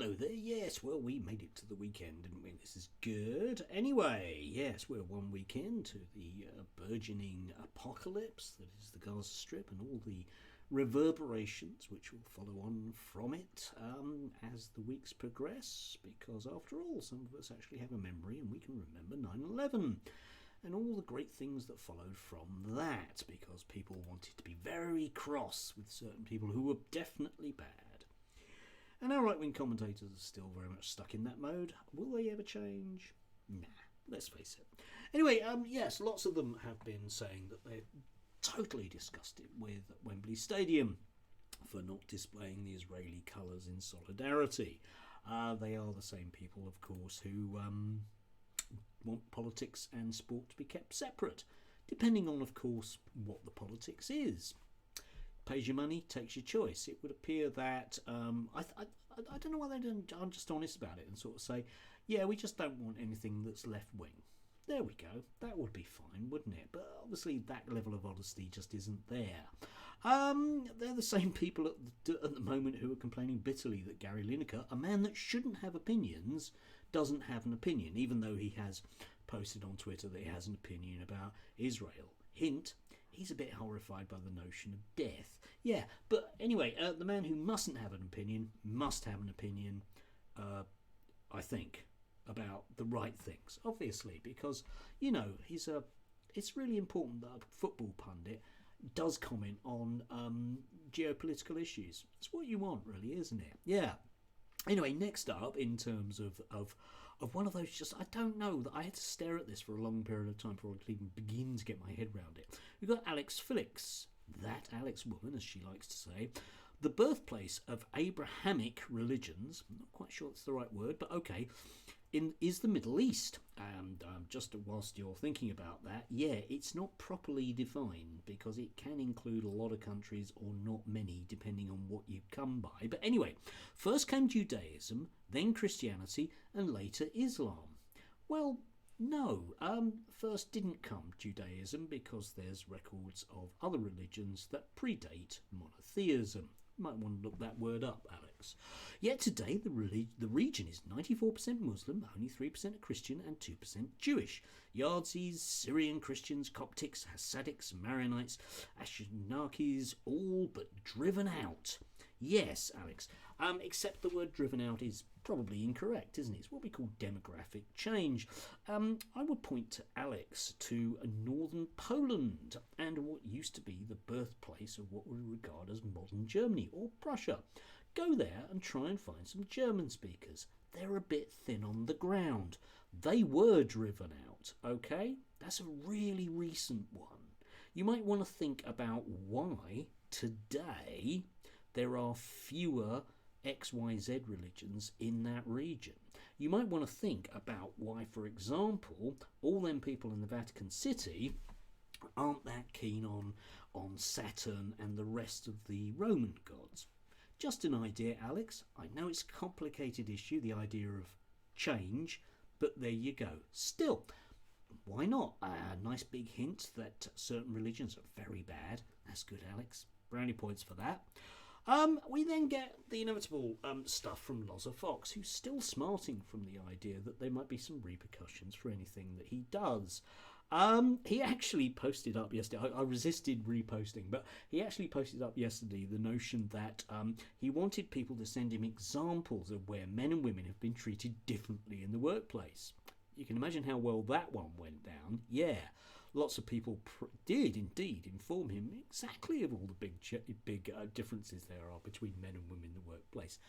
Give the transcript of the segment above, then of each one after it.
Hello there, yes, well, we made it to the weekend, didn't we? This is good. Anyway, yes, we're 1 week into the burgeoning apocalypse that is the Gaza Strip and all the reverberations which will follow on from it as the weeks progress, because after all, some of us actually have a memory and we can remember 9/11 and all the great things that followed from that, because people wanted to be very cross with certain people who were definitely bad. And our right-wing commentators are still very much stuck in that mode. Will they ever change? Nah, let's face it. Anyway, yes, lots of them have been saying that they're totally disgusted with Wembley Stadium for not displaying the Israeli colours in solidarity. They are the same people, of course, who want politics and sport to be kept separate, depending on, of course, what the politics is. Pays your money, takes your choice. It would appear that I don't know why they don't. I'm just honest about it and sort of say, yeah, we just don't want anything that's left wing. There we go. That would be fine, wouldn't it? But obviously that level of honesty just isn't there. They're the same people at the moment who are complaining bitterly that Gary Lineker, a man that shouldn't have opinions, doesn't have an opinion, even though he has posted on Twitter that he has an opinion about Israel. Hint, he's a bit horrified by the notion of death. Yeah, but anyway, the man who mustn't have an opinion must have an opinion, I think, about the right things, obviously, because, you know, it's really important that a football pundit does comment on geopolitical issues. It's what you want, really, isn't it? Yeah. Anyway, next up, in terms of one of those, just, I don't know, that I had to stare at this for a long period of time before I could even begin to get my head around it. We've got Alex Felix, that Alex woman, as she likes to say, the birthplace of Abrahamic religions. I'm not quite sure that's the right word, but okay, is the Middle East. And just whilst you're thinking about that, yeah, it's not properly defined because it can include a lot of countries or not many, depending on what you come by. But anyway, first came Judaism, then Christianity, and later Islam. Well, no, first didn't come Judaism because there's records of other religions that predate monotheism. You might want to look that word up, Alex. Yet today the region is 94% Muslim, only 3% are Christian and 2% Jewish. Yazidis, Syrian Christians, Coptics, Hasidics, Maronites, Ashkenazis, all but driven out. Yes, Alex, except the word driven out is probably incorrect, isn't it? It's what we call demographic change. I would point to Alex to northern Poland and what used to be the birthplace of what we regard as modern Germany or Prussia. Go there and try and find some German speakers. They're a bit thin on the ground. They were driven out, okay? That's a really recent one. You might want to think about why today there are fewer XYZ religions in that region. You might want to think about why, for example, all them people in the Vatican City aren't that keen on Saturn and the rest of the Roman gods. Just an idea, Alex. I know it's a complicated issue, the idea of change, but there you go. Still, why not? A nice big hint that certain religions are very bad. That's good, Alex. Brownie points for that. We then get the inevitable stuff from Loza Fox, who's still smarting from the idea that there might be some repercussions for anything that he does. He actually posted up yesterday, I resisted reposting, but he actually posted up yesterday the notion that he wanted people to send him examples of where men and women have been treated differently in the workplace. You can imagine how well that one went down. Yeah, lots of people did indeed inform him exactly of all the big differences there are between men and women in the workplace.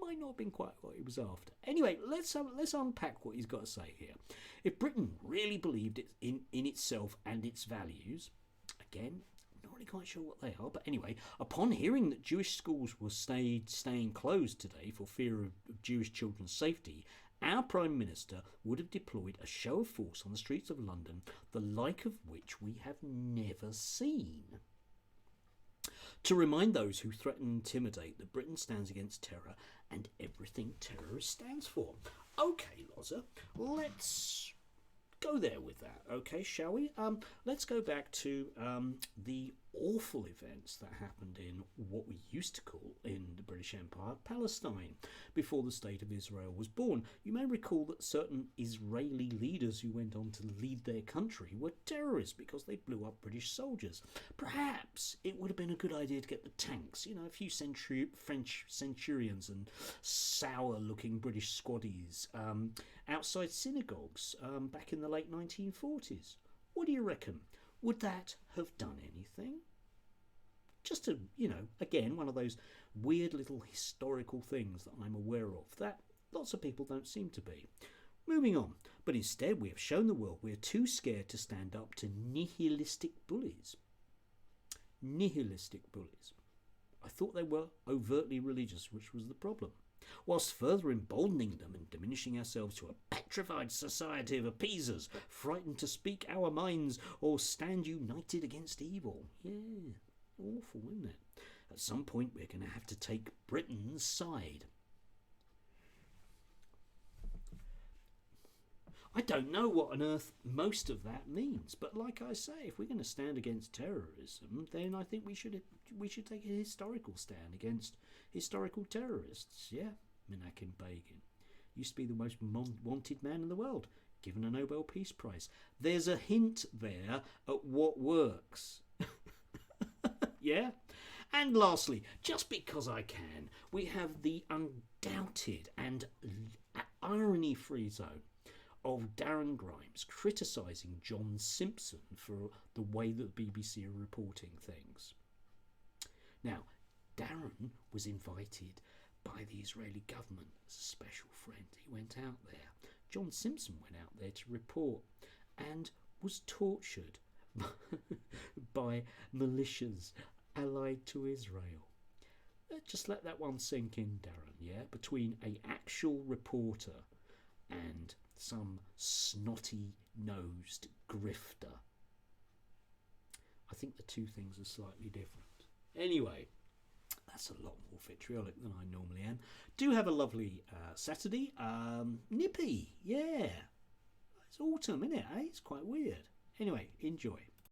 Might not have been quite what he was after. Anyway, let's unpack what he's got to say here. If Britain really believed in itself and its values, again, not really quite sure what they are, but anyway, upon hearing that Jewish schools were staying closed today for fear of Jewish children's safety, our Prime Minister would have deployed a show of force on the streets of London, the like of which we have never seen, to remind those who threaten and intimidate that Britain stands against terror and everything terrorist stands for. Okay, Loza, let's go there with that, okay, shall we? Let's go back to the awful events that happened in what we used to call in the British Empire Palestine before the State of Israel was born. You may recall that certain Israeli leaders who went on to lead their country were terrorists because they blew up British soldiers. Perhaps it would have been a good idea to get the tanks, a few French centurions and sour-looking British squaddies outside synagogues back in the late 1940s. What do you reckon? Would that have done anything? Just to, again, one of those weird little historical things that I'm aware of that lots of people don't seem to be. Moving on. But instead we have shown the world we're too scared to stand up to nihilistic bullies. Nihilistic bullies. I thought they were overtly religious, which was the problem. Whilst further emboldening them and diminishing ourselves to a petrified society of appeasers, frightened to speak our minds or stand united against evil. Yeah, awful, isn't it? At some point we're going to have to take Britain's side. I don't know what on earth most of that means, but like I say, if we're going to stand against terrorism, then I think we should take a historical stand against historical terrorists. Yeah, Menachem Begin used to be the most wanted man in the world, given a Nobel Peace Prize. There's a hint there at what works. Yeah? And lastly, just because I can, we have the undoubted and irony-free zone of Darren Grimes criticising John Simpson for the way that the BBC are reporting things. Now, Darren was invited by the Israeli government as a special friend. He went out there. John Simpson went out there to report and was tortured by militias allied to Israel. Just let that one sink in, Darren, yeah? Between an actual reporter and some snotty-nosed grifter. I think the two things are slightly different. Anyway, that's a lot more vitriolic than I normally am. Do have a lovely Saturday. Nippy, yeah. It's autumn, isn't it? Eh? It's quite weird. Anyway, enjoy.